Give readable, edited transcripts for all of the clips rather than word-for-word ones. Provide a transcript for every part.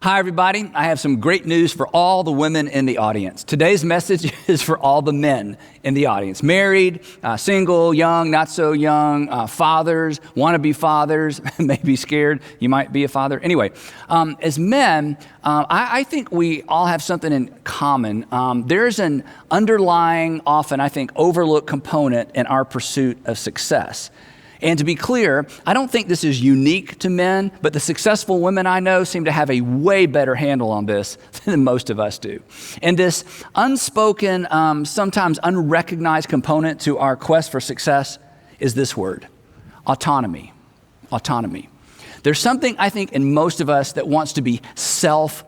Hi, everybody. I have some great news for all the women in the audience. Today's message is for all the men in the audience. Married, single, young, not so young, fathers, wannabe fathers, maybe scared you might be a father. Anyway, as men, I think we all have something in common. There's an underlying, often I think, overlooked component in our pursuit of success. And to be clear, I don't think this is unique to men, but the successful women I know seem to have a way better handle on this than most of us do. And this unspoken, sometimes unrecognized component to our quest for success is this word, autonomy. Autonomy. There's something, I think, in most of us that wants to be self-governing,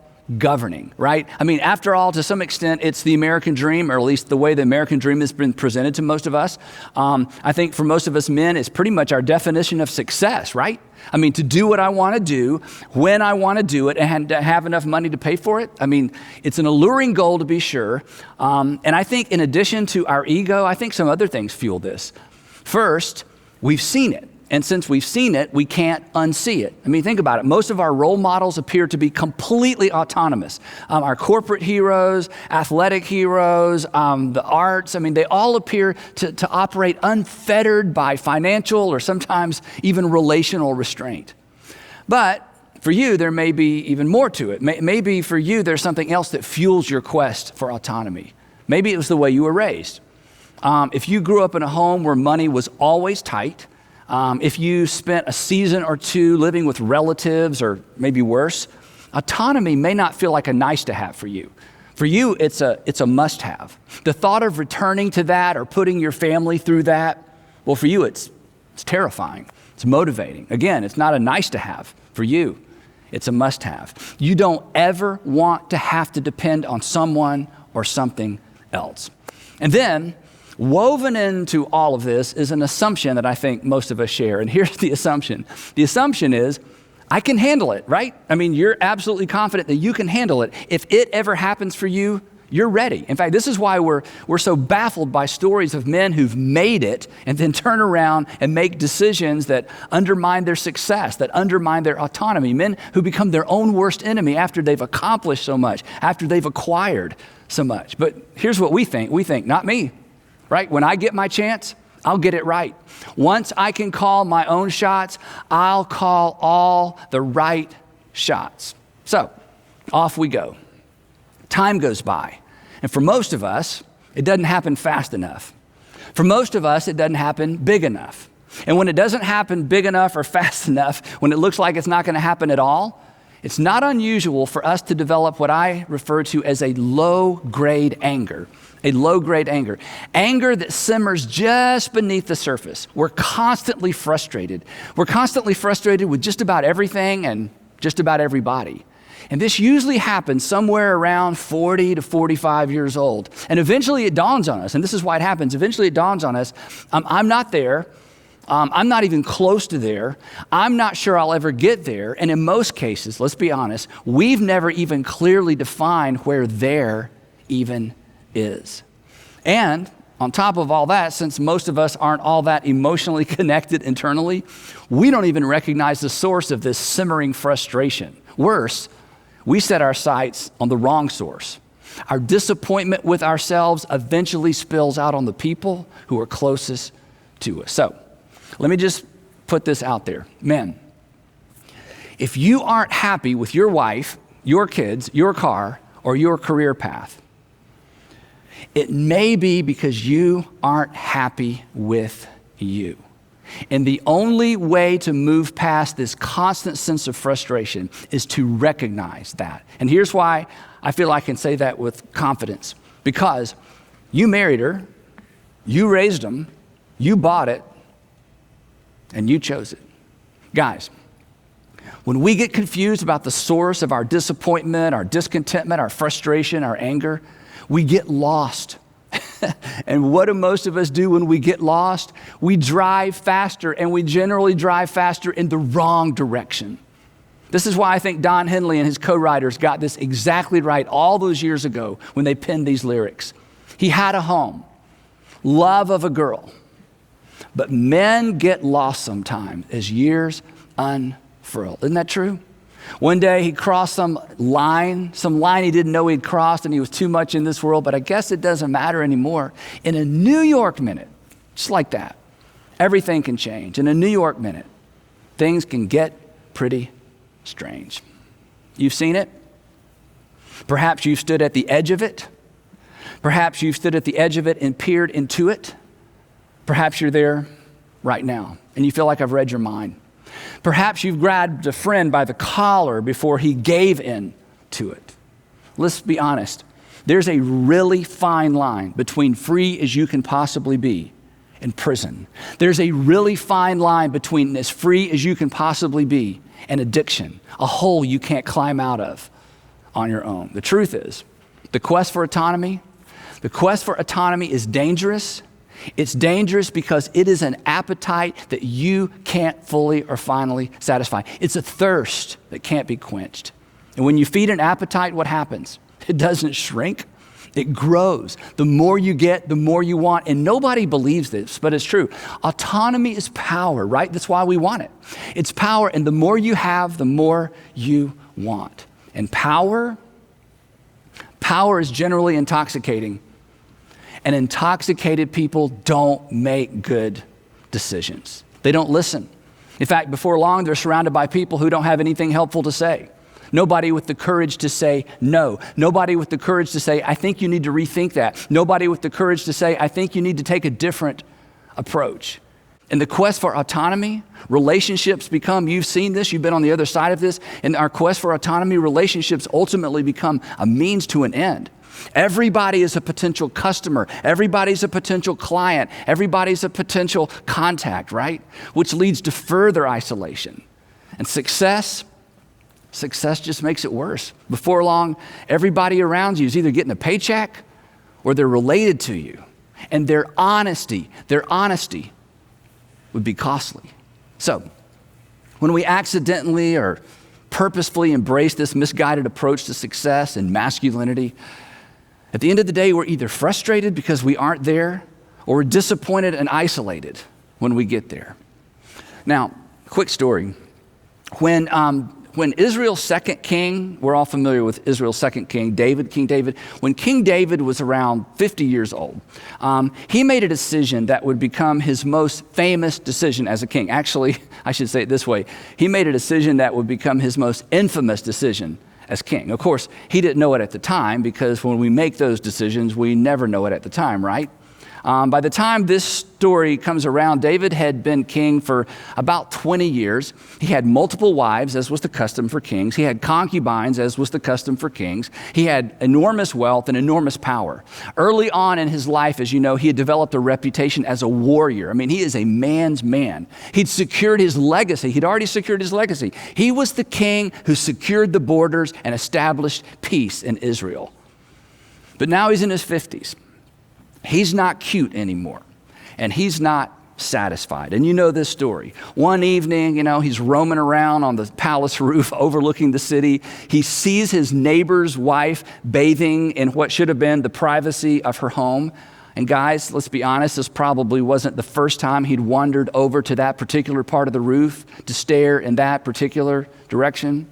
right? I mean, after all, to some extent, it's the American dream, or at least the way the American dream has been presented to most of us. I think for most of us men, it's pretty much our definition of success, right? I mean, to do what I want to do, when I want to do it, and to have enough money to pay for it. I mean, it's an alluring goal to be sure. And I think in addition to our ego, I think some other things fuel this. First, we've seen it. And since we've seen it, we can't unsee it. I mean, think about it. Most of our role models appear to be completely autonomous. Our corporate heroes, athletic heroes, the arts, I mean, they all appear to operate unfettered by financial or sometimes even relational restraint. But for you, there may be even more to it. Maybe for you, there's something else that fuels your quest for autonomy. Maybe it was the way you were raised. If you grew up in a home where money was always tight, if you spent a season or two living with relatives or maybe worse, autonomy may not feel like a nice to have for you. For you, it's a must have. The thought of returning to that or putting your family through that, well, for you, it's terrifying. It's motivating. Again, it's not a nice to have. For you, it's a must have. You don't ever want to have to depend on someone or something else. And then, woven into all of this is an assumption that I think most of us share. And here's the assumption. The assumption is, I can handle it, right? I mean, you're absolutely confident that you can handle it. If it ever happens for you, you're ready. In fact, this is why we're so baffled by stories of men who've made it and then turn around and make decisions that undermine their success, that undermine their autonomy. Men who become their own worst enemy after they've accomplished so much, after they've acquired so much. But here's what we think. We think, not me. Right? When I get my chance, I'll get it right. Once I can call my own shots, I'll call all the right shots. So, off we go. Time goes by. And for most of us, it doesn't happen fast enough. For most of us, it doesn't happen big enough. And when it doesn't happen big enough or fast enough, when it looks like it's not going to happen at all, it's not unusual for us to develop what I refer to as a low-grade anger. A low-grade anger. Anger that simmers just beneath the surface. We're constantly frustrated. We're constantly frustrated with just about everything and just about everybody. And this usually happens somewhere around 40 to 45 years old. And eventually it dawns on us, and this is why it happens. Eventually it dawns on us, I'm not there. I'm not even close to there. I'm not sure I'll ever get there. And in most cases, let's be honest, we've never even clearly defined where there even is. And on top of all that, since most of us aren't all that emotionally connected internally, we don't even recognize the source of this simmering frustration. Worse, we set our sights on the wrong source. Our disappointment with ourselves eventually spills out on the people who are closest to us. So, let me just put this out there. Men, if you aren't happy with your wife, your kids, your car, or your career path, it may be because you aren't happy with you. And the only way to move past this constant sense of frustration is to recognize that. And here's why I feel I can say that with confidence. Because you married her, you raised them, you bought it, and you chose it. Guys, when we get confused about the source of our disappointment, our discontentment, our frustration, our anger, we get lost. And what do most of us do when we get lost? We drive faster, and we generally drive faster in the wrong direction. This is why I think Don Henley and his co-writers got this exactly right all those years ago when they penned these lyrics. He had a home, love of a girl, but men get lost sometimes as years unfurl. Isn't that true? One day he crossed some line he didn't know he'd crossed, and he was too much in this world, but I guess it doesn't matter anymore. In a New York minute, just like that, everything can change. In a New York minute, things can get pretty strange. You've seen it. Perhaps you've stood at the edge of it. Perhaps you've stood at the edge of it and peered into it. Perhaps you're there right now, and you feel like I've read your mind. Perhaps you've grabbed a friend by the collar before he gave in to it. Let's be honest. There's a really fine line between free as you can possibly be and prison. There's a really fine line between as free as you can possibly be and addiction, a hole you can't climb out of on your own. The truth is, the quest for autonomy is dangerous. It's dangerous because it is an appetite that you can't fully or finally satisfy. It's a thirst that can't be quenched. And when you feed an appetite, what happens? It doesn't shrink. It grows. The more you get, the more you want. And nobody believes this, but it's true. Autonomy is power, right? That's why we want it. It's power, and the more you have, the more you want. And power is generally intoxicating. And intoxicated people don't make good decisions. They don't listen. In fact, before long, they're surrounded by people who don't have anything helpful to say. Nobody with the courage to say no. Nobody with the courage to say, I think you need to rethink that. Nobody with the courage to say, I think you need to take a different approach. In the quest for autonomy, relationships become, you've seen this, you've been on the other side of this, in our quest for autonomy, relationships ultimately become a means to an end. Everybody is a potential customer. Everybody's a potential client. Everybody's a potential contact, right? Which leads to further isolation. And success just makes it worse. Before long, everybody around you is either getting a paycheck or they're related to you. And their honesty would be costly. So, when we accidentally or purposefully embrace this misguided approach to success and masculinity, at the end of the day, we're either frustrated because we aren't there, or we're disappointed and isolated when we get there. Now, quick story. When Israel's second king, we're all familiar with Israel's second king, King David, when King David was around 50 years old, he made a decision that would become his most famous decision as a king. Actually, I should say it this way. He made a decision that would become his most infamous decision as king. Of course, he didn't know it at the time, because when we make those decisions, we never know it at the time, right? By the time this story comes around, David had been king for about 20 years. He had multiple wives, as was the custom for kings. He had concubines, as was the custom for kings. He had enormous wealth and enormous power. Early on in his life, as you know, he had developed a reputation as a warrior. I mean, he is a man's man. He'd secured his legacy. He'd already secured his legacy. He was the king who secured the borders and established peace in Israel. But now he's in his 50s. He's not cute anymore, and he's not satisfied. And you know this story. One evening, he's roaming around on the palace roof overlooking the city. He sees his neighbor's wife bathing in what should have been the privacy of her home. And guys, let's be honest, this probably wasn't the first time he'd wandered over to that particular part of the roof to stare in that particular direction.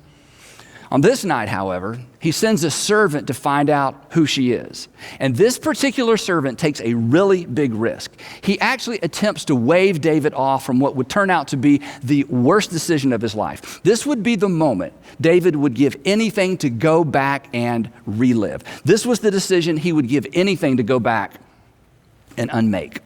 On this night, however, he sends a servant to find out who she is. And this particular servant takes a really big risk. He actually attempts to wave David off from what would turn out to be the worst decision of his life. This would be the moment David would give anything to go back and relive. This was the decision he would give anything to go back and unmake.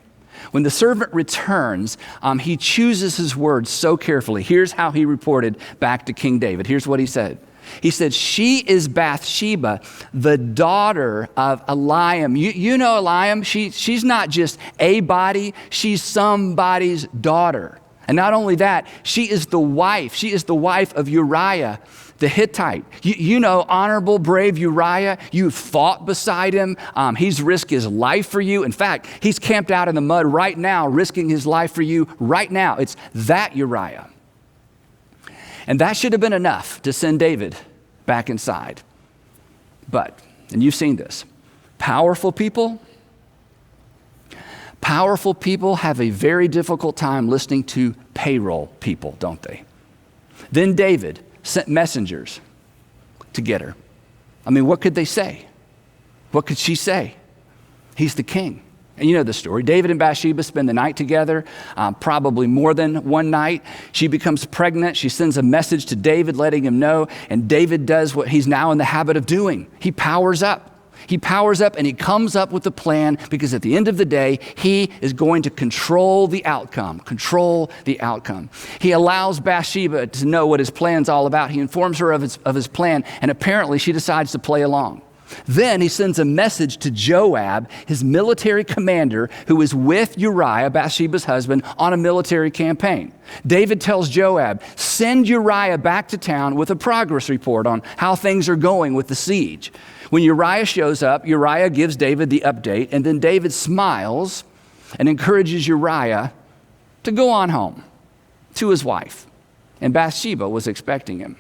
When the servant returns, he chooses his words so carefully. Here's how he reported back to King David. Here's what he said. He said, she is Bathsheba, the daughter of Eliam. You know Eliam, she's not just a body, she's somebody's daughter. And not only that, she is the wife of Uriah the Hittite. You know honorable, brave Uriah. You fought beside him. He's risked his life for you. In fact, he's camped out in the mud right now, risking his life for you right now. It's that Uriah. And that should have been enough to send David back inside. But, and you've seen this, powerful people have a very difficult time listening to payroll people, don't they? Then David, sent messengers to get her. I mean, what could they say? What could she say? He's the king. And you know the story. David and Bathsheba spend the night together, probably more than one night. She becomes pregnant. She sends a message to David letting him know, and David does what he's now in the habit of doing. He powers up. He powers up and he comes up with a plan, because at the end of the day, he is going to control the outcome. He allows Bathsheba to know what his plan's all about. He informs her of his plan, and apparently she decides to play along. Then he sends a message to Joab, his military commander, who is with Uriah, Bathsheba's husband, on a military campaign. David tells Joab, send Uriah back to town with a progress report on how things are going with the siege. When Uriah shows up, Uriah gives David the update, and then David smiles and encourages Uriah to go on home to his wife. And Bathsheba was expecting him.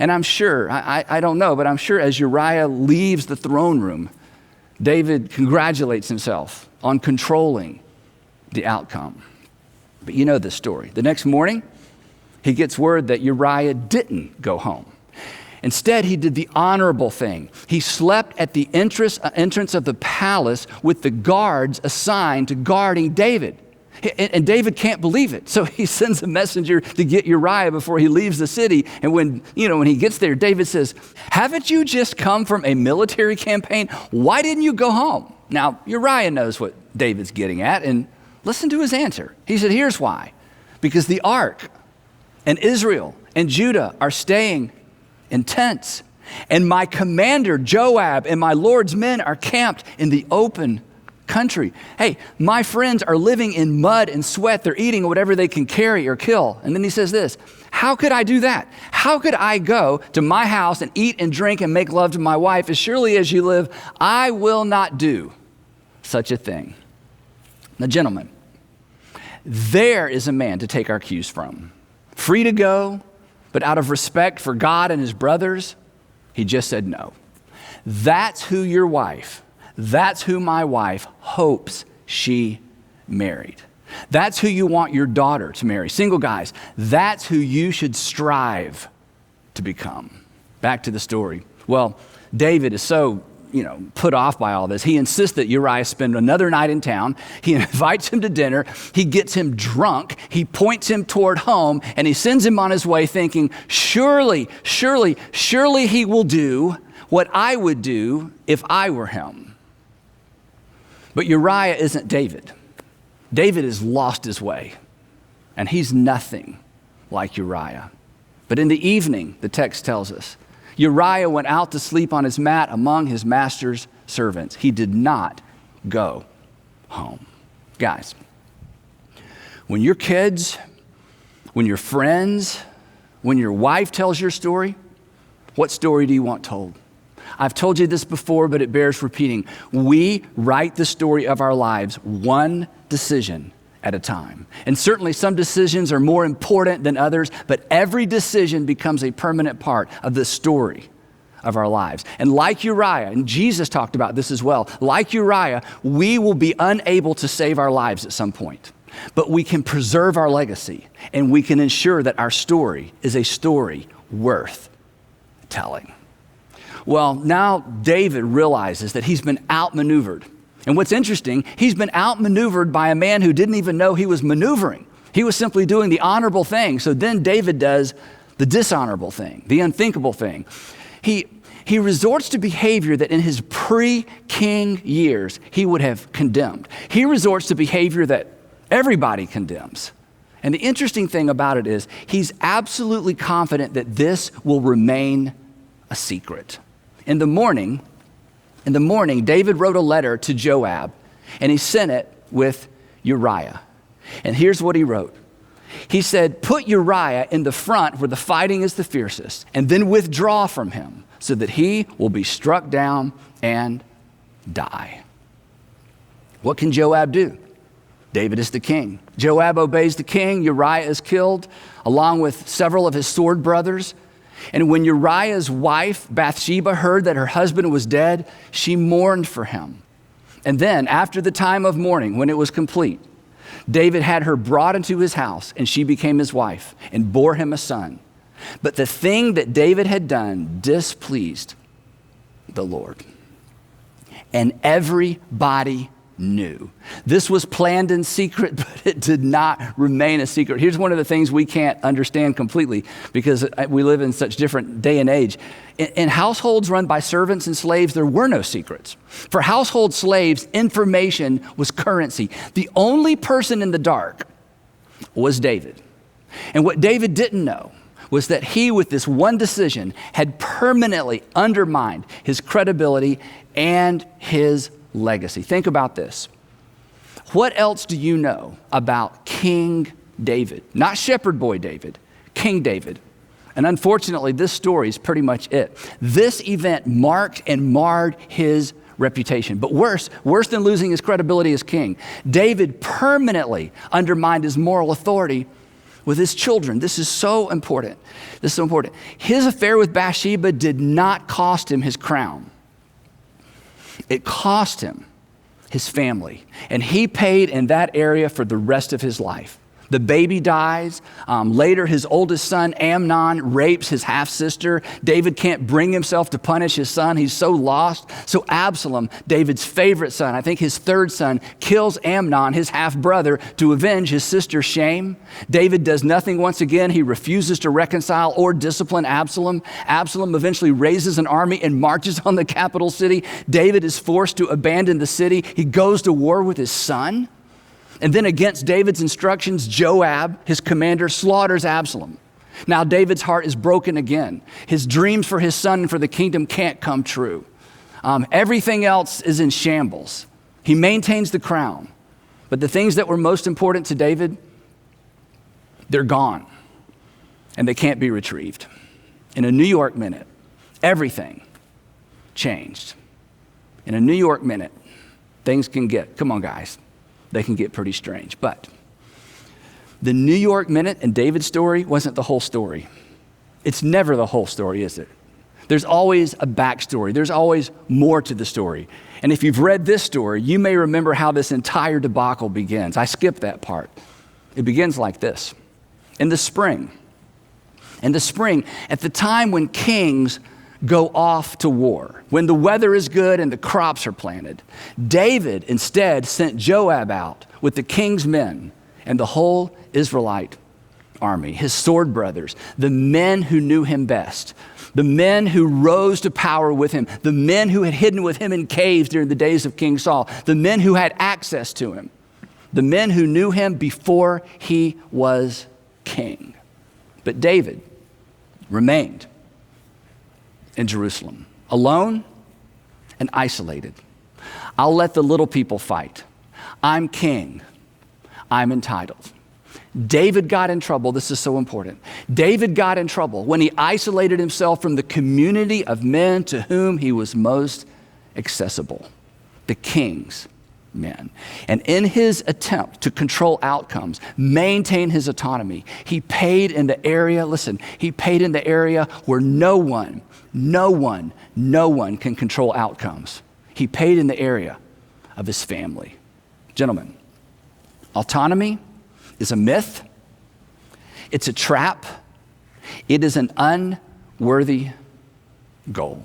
And I'm sure, I don't know, but I'm sure as Uriah leaves the throne room, David congratulates himself on controlling the outcome. But you know the story. The next morning, he gets word that Uriah didn't go home. Instead, he did the honorable thing. He slept at the entrance of the palace with the guards assigned to guarding David. And David can't believe it. So he sends a messenger to get Uriah before he leaves the city. And when he gets there, David says, haven't you just come from a military campaign? Why didn't you go home? Now, Uriah knows what David's getting at, and listen to his answer. He said, here's why. Because the ark and Israel and Judah are staying in tents, and my commander Joab and my Lord's men are camped in the open country. Hey, my friends are living in mud and sweat. They're eating whatever they can carry or kill. And then he says this, how could I do that? How could I go to my house and eat and drink and make love to my wife? As surely as you live, I will not do such a thing. Now, gentlemen, there is a man to take our cues from. Free to go, but out of respect for God and his brothers, he just said no. That's who your wife, that's who my wife hopes she married. That's who you want your daughter to marry. Single guys, that's who you should strive to become. Back to the story. Well, David is so put off by all this. He insists that Uriah spend another night in town. He invites him to dinner. He gets him drunk. He points him toward home, and he sends him on his way thinking, surely he will do what I would do if I were him. But Uriah isn't David. David has lost his way, and he's nothing like Uriah. But in the evening, the text tells us, Uriah went out to sleep on his mat among his master's servants. He did not go home. Guys, when your kids, when your friends, when your wife tells your story, what story do you want told? I've told you this before, but it bears repeating. We write the story of our lives one decision at a time. And certainly some decisions are more important than others, but every decision becomes a permanent part of the story of our lives. And like Uriah, and Jesus talked about this as well, like Uriah, we will be unable to save our lives at some point, but we can preserve our legacy, and we can ensure that our story is a story worth telling. Well, now David realizes that he's been outmaneuvered. And what's interesting, he's been outmaneuvered by a man who didn't even know he was maneuvering. He was simply doing the honorable thing. So then David does the dishonorable thing, the unthinkable thing. He resorts to behavior that in his pre-king years he would have condemned. He resorts to behavior that everybody condemns. And the interesting thing about it is he's absolutely confident that this will remain a secret. In the morning, David wrote a letter to Joab, and he sent it with Uriah. And here's what he wrote. He said, put Uriah in the front where the fighting is the fiercest, and then withdraw from him so that he will be struck down and die. What can Joab do? David is the king. Joab obeys the king. Uriah is killed, along with several of his sword brothers. And when Uriah's wife, Bathsheba, heard that her husband was dead, she mourned for him. And then, after the time of mourning, when it was complete, David had her brought into his house, and she became his wife and bore him a son. But the thing that David had done displeased the Lord. And everybody knew. This was planned in secret, but it did not remain a secret. Here's one of the things we can't understand completely because we live in such different day and age. In households run by servants and slaves, there were no secrets. For household slaves, information was currency. The only person in the dark was David. And what David didn't know was that he, with this one decision, had permanently undermined his credibility and his legacy. Think about this. What else do you know about King David? Not shepherd boy David, King David. And unfortunately, this story is pretty much it. This event marked and marred his reputation. But worse than losing his credibility as king, David permanently undermined his moral authority with his children. This is so important. This is so important. His affair with Bathsheba did not cost him his crown. It cost him his family. And he paid in that area for the rest of his life. The baby dies. Later, his oldest son, Amnon, rapes his half-sister. David can't bring himself to punish his son. He's so lost. So Absalom, David's favorite son, I think his third son, kills Amnon, his half-brother, to avenge his sister's shame. David does nothing once again. He refuses to reconcile or discipline Absalom. Absalom eventually raises an army and marches on the capital city. David is forced to abandon the city. He goes to war with his son. And then against David's instructions, Joab, his commander, slaughters Absalom. Now David's heart is broken again. His dreams for his son and for the kingdom can't come true. Everything else is in shambles. He maintains the crown. But the things that were most important to David, they're gone. And they can't be retrieved. In a New York minute, everything changed. In a New York minute, things can get, come on guys, they can get pretty strange. But the New York minute and David's story wasn't the whole story. It's never the whole story, is it? There's always a backstory. There's always more to the story. And if you've read this story, you may remember how this entire debacle begins. I skipped that part. It begins like this. In the spring, at the time when kings go off to war, when the weather is good and the crops are planted, David instead sent Joab out with the king's men and the whole Israelite army, his sword brothers, the men who knew him best, the men who rose to power with him, the men who had hidden with him in caves during the days of King Saul, the men who had access to him, the men who knew him before he was king. But David remained in Jerusalem, alone and isolated. I'll let the little people fight. I'm king. I'm entitled. David got in trouble. This is so important. David got in trouble when he isolated himself from the community of men to whom he was most accessible, the king's men. And in his attempt to control outcomes, maintain his autonomy, he paid in the area, he paid in the area where no one can control outcomes. He paid in the area of his family. Gentlemen, autonomy is a myth. It's a trap. It is an unworthy goal.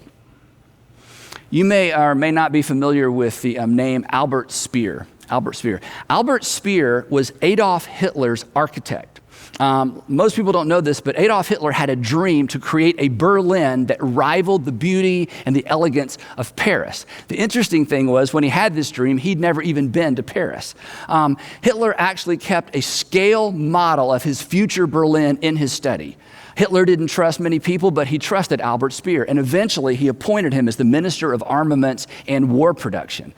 You may or may not be familiar with the name Albert Speer. Albert Speer was Adolf Hitler's architect. Most people don't know this, but Adolf Hitler had a dream to create a Berlin that rivaled the beauty and the elegance of Paris. The interesting thing was when he had this dream, he'd never even been to Paris. Hitler actually kept a scale model of his future Berlin in his study. Hitler didn't trust many people, but he trusted Albert Speer, and eventually he appointed him as the Minister of Armaments and War Production.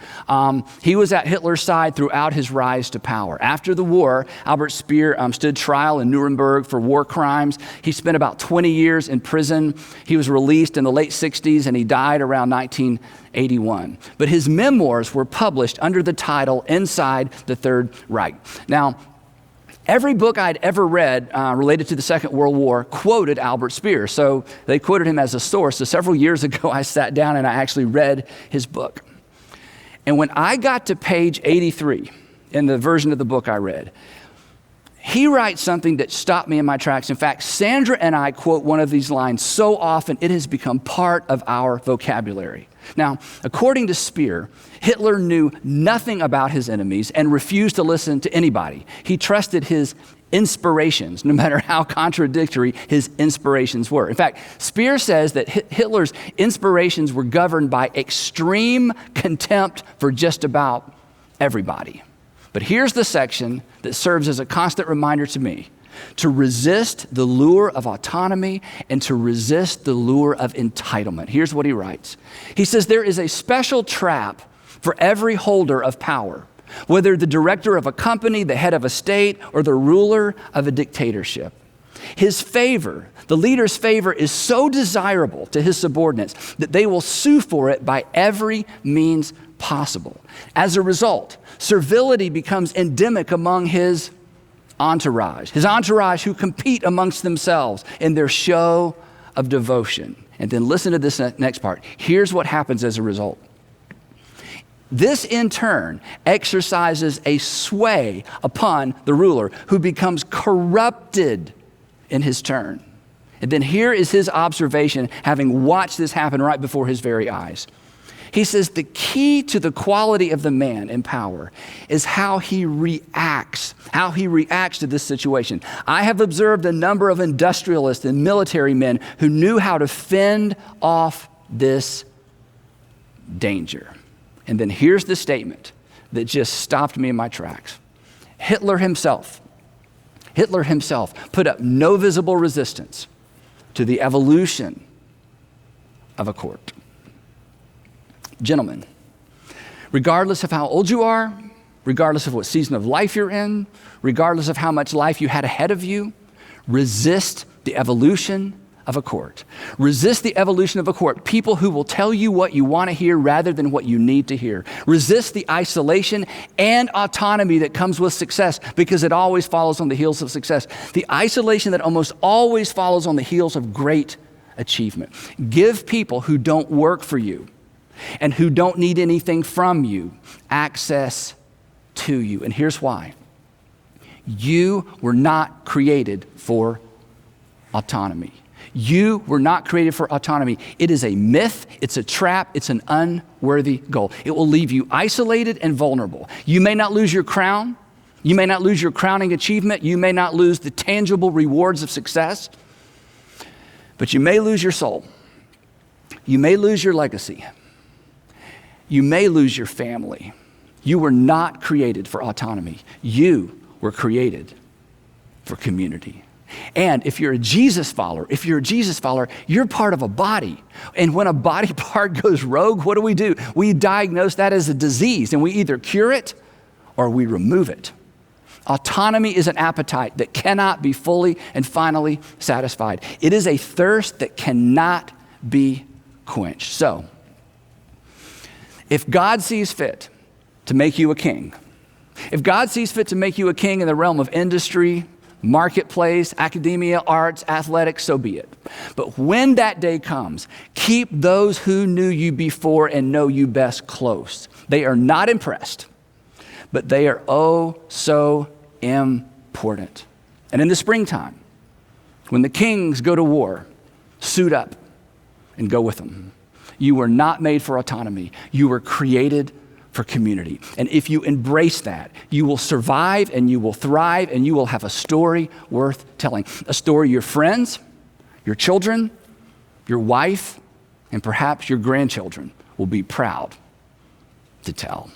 He was at Hitler's side throughout his rise to power. After the war, Albert Speer stood trial in Nuremberg for war crimes. He spent about 20 years in prison. He was released in the late 60s, and he died around 1981. But his memoirs were published under the title Inside the Third Reich. Now, every book I'd ever read related to the Second World War quoted Albert Speer. So they quoted him as a source. So several years ago, I sat down and I actually read his book. And when I got to page 83 in the version of the book I read, he writes something that stopped me in my tracks. In fact, Sandra and I quote one of these lines so often, it has become part of our vocabulary. Now, according to Speer, Hitler knew nothing about his enemies and refused to listen to anybody. He trusted his inspirations, no matter how contradictory his inspirations were. In fact, Speer says that Hitler's inspirations were governed by extreme contempt for just about everybody. But here's the section that serves as a constant reminder to me to resist the lure of autonomy and to resist the lure of entitlement. Here's what he writes. He says, there is a special trap for every holder of power, whether the director of a company, the head of a state, or the ruler of a dictatorship. His favor, the leader's favor, is so desirable to his subordinates that they will sue for it by every means possible. As a result, servility becomes endemic among his entourage who compete amongst themselves in their show of devotion. And then listen to this next part. Here's what happens as a result. This, in turn, exercises a sway upon the ruler who becomes corrupted in his turn. And then here is his observation, having watched this happen right before his very eyes. He says the key to the quality of the man in power is how he reacts to this situation. I have observed a number of industrialists and military men who knew how to fend off this danger. And then here's the statement that just stopped me in my tracks. Hitler himself put up no visible resistance to the evolution of a court. Gentlemen, regardless of how old you are, regardless of what season of life you're in, regardless of how much life you had ahead of you, resist the evolution of a court. Resist the evolution of a court. People who will tell you what you want to hear rather than what you need to hear. Resist the isolation and autonomy that comes with success, because it always follows on the heels of success. The isolation that almost always follows on the heels of great achievement. Give people who don't work for you and who don't need anything from you access to you. And here's why. You were not created for autonomy. You were not created for autonomy. It is a myth, it's a trap, it's an unworthy goal. It will leave you isolated and vulnerable. You may not lose your crown. You may not lose your crowning achievement. You may not lose the tangible rewards of success. But you may lose your soul. You may lose your legacy. You may lose your family. You were not created for autonomy. You were created for community. And if you're a Jesus follower, you're part of a body. And when a body part goes rogue, what do? We diagnose that as a disease, and we either cure it or we remove it. Autonomy is an appetite that cannot be fully and finally satisfied. It is a thirst that cannot be quenched. So, if God sees fit to make you a king, if God sees fit to make you a king in the realm of industry, marketplace, academia, arts, athletics, so be it. But when that day comes, keep those who knew you before and know you best close. They are not impressed, but they are oh so important. And in the springtime, when the kings go to war, suit up and go with them. You were not made for autonomy. You were created for community. And if you embrace that, you will survive and you will thrive and you will have a story worth telling. A story your friends, your children, your wife, and perhaps your grandchildren will be proud to tell.